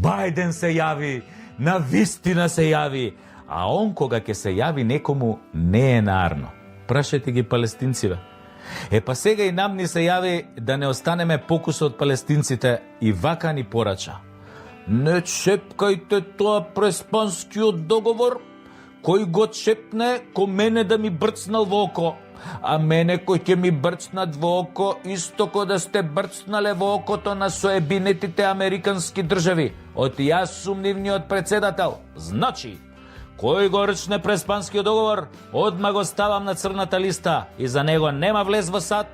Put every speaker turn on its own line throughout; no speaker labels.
Бајден се јави, на вистина се јави, а он кога ќе се јави некому не е нарно. Прашајте ги палестинциве. Па сега и нам ни се јави да не останеме покуса од палестинците и вака ни порача. Не чепкајте тоа преспанскиот договор, кој го чепне, ко мене да ми брцнал во око, а мене кој ќе ми брцнат во око, исто ко да сте брцнале во окото на соебинетите американски држави. Оти јас сум нивниот председател. Значи, кој го рчне преспанскиот договор, одма го ставам на црната листа и за него нема влез во САД,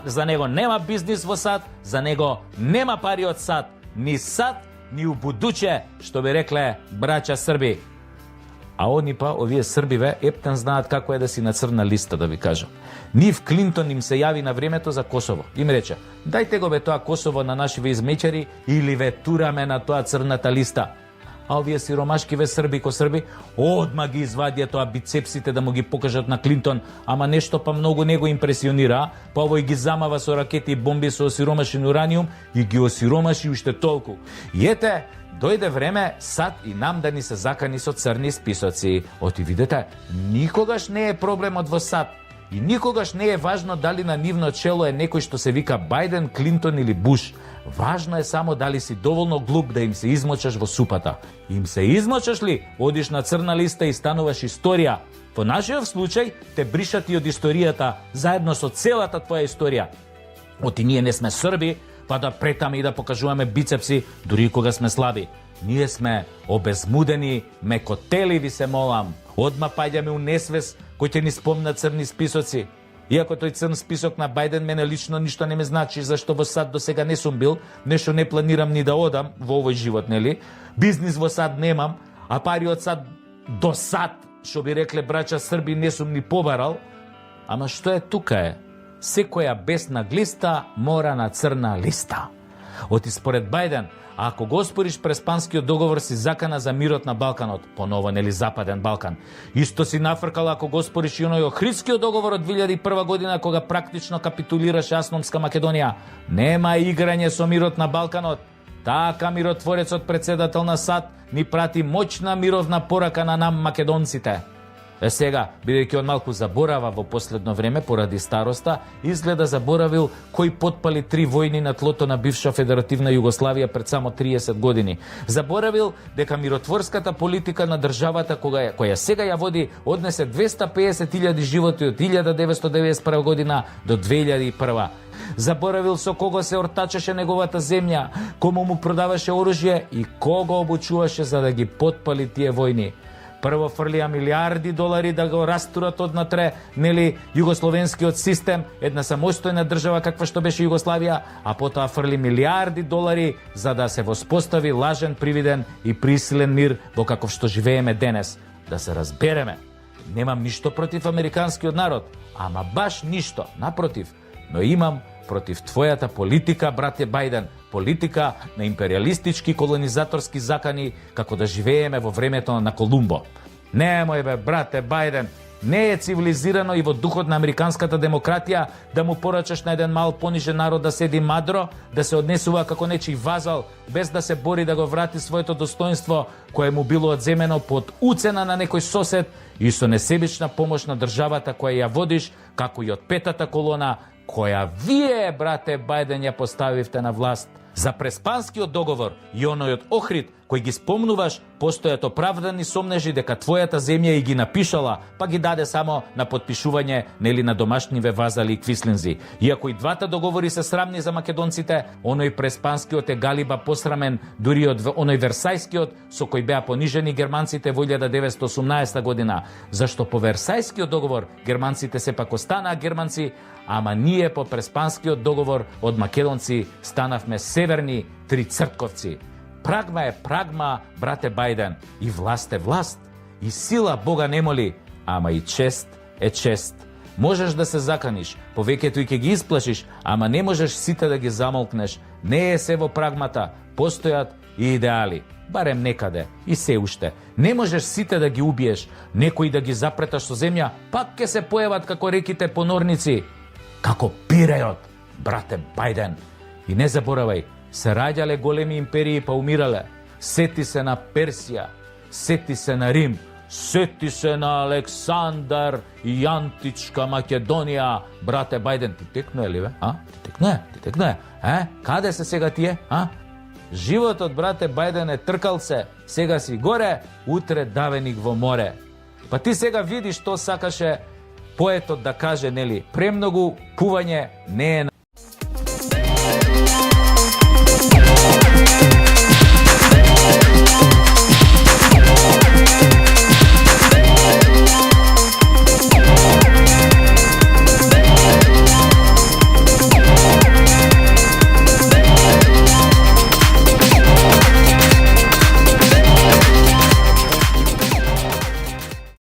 за него нема бизнис во САД, за него нема пари од САД, ни САД, ни у будуće, што би рекле браќа Срби. А они па, овие Србиве, ептен знаат како е да си на црна листа, да ви кажам. Нив Клинтон им се јави на времето за Косово. Им рече, дајте го бе тоа Косово на нашиве измечари или ве тураме на тоа црната листа. А овие сиромашкиве Срби ко Срби, одма ги извадија тоа бицепсите да му ги покажат на Клинтон, ама нешто па многу не го импресионира, па овој ги замава со ракети и бомби со осиромашен ураниум и ги осиромаши уште толку. И ете, дојде време САД и нам да ни се закани со црни списоци. Оти видете, никогаш не е проблемот во САД и никогаш не е важно дали на нивно чело е некој што се вика Бајден, Клинтон или Буш. Важно е само дали си доволно глуп да им се измочаш во супата. Им се измочаш ли, одиш на црна листа и стануваш историја. Во нашиот случај те бришат и од историјата, заедно со целата твоја историја. Оти ние не сме Срби, па да претаме и да покажуваме бицепси, дури кога сме слаби. Ние сме обезмудени, мекотели, ви се молам. Одма паѓаме у несвес кој ќе ни спомна црни списоци. Иако тој црн список на Бајден мене лично ништо не ме значи, зашто во САД до сега не сум бил, нешто не планирам ни да одам во овој живот, нели? Бизнис во САД немам, а пари од САД до САД, што би рекле браќа Срби, не сум ни побарал. Ама што е тука е? Секоја бесна глиста мора на црна листа. Оти според Бајден, ако го оспориш преспанскиот договор си закана за мирот на Балканот, поново нели Западен Балкан. Исто си нафркал ако го оспориш и оној Охридскиот договор од 2001 година кога практично капитулираше Асномска Македонија. Нема играње со мирот на Балканот. Така миротворецот председател на САД ни прати моćна мировна порака на нам македонците. Сега, бидејќи он малку заборава во последно време поради староста, изгледа заборавил кој потпали 3 војни на тлото на бивша федеративна Југославија пред само 30 години. Заборавил дека миротворската политика на државата која сега ја води однесе 250.000 животи од 1991 година до 2001. Заборавил со кого се ортачеше неговата земја, кому му продаваше оружје и кого обучуваше за да ги потпали тие војни. Прво фрлија милиарди долари да го растурат однатре, нели, југословенскиот систем, една самостојна држава каква што беше Југославија, а потоа фрли милиарди долари за да се воспостави лажен, привиден и присилен мир во каков што живееме денес. Да се разбереме, немам ништо против американскиот народ, ама баш ништо, напротив, но имам против твојата политика, брате Бајден, политика на империалистички колонизаторски закани како да живееме во времето на Колумбо. Немој бе, брате Бајден, не е цивилизирано и во духот на американската демократија да му порачаш на еден мал понижен народ да седи мадро, да се однесува како нечи вазал, без да се бори да го врати своето достоинство кое му било одземено под уцена на некој сосед и со несебична помош на државата која ја водиш, како и од петата колона, која вие, брате Бајден, ја поставивте на власт. За преспанскиот договор и оној од Охрид, кој ги спомнуваш, постојат оправдани сомнежи дека твојата земја и ги напишала, па ги даде само на подпишување, нели на домашниве вазали и квислинзи. Иако и двата договори се срамни за македонците, оној преспанскиот е галиба посрамен дури од оној Версајскиот, со кој беа понижени германците во 1918 година. Зашто по Версајскиот договор германците сепак останаа германци, ама ние по преспанскиот договор од македонци станавме северни трицртковци. Прагма е прагма, брате Бајден, и власт е власт, и сила Бога не моли, ама и чест е чест. Можеш да се заканиш, повеќето и ќе ги исплашиш, ама не можеш сите да ги замолкнеш. Не е се во прагмата, постојат и идеали, барем некаде, и се уште. Не можеш сите да ги убиеш, некои да ги запреташ со земја, пак ќе се појават како реките понорници, како пирејот, брате Бајден. И не заборавај, се раѓале големи империи па умирале. Сети се на Персија, сети се на Рим, сети се на Александар и Античка Македонија. Брате Бајден, ти текно е ли, бе? Ти текно е. Каде се сега тие? Животот, брате Бајден, е тркал се. Сега си горе, утре давеник во море. Па ти сега видиш што сакаше поетот да каже, нели? Премногу пување не е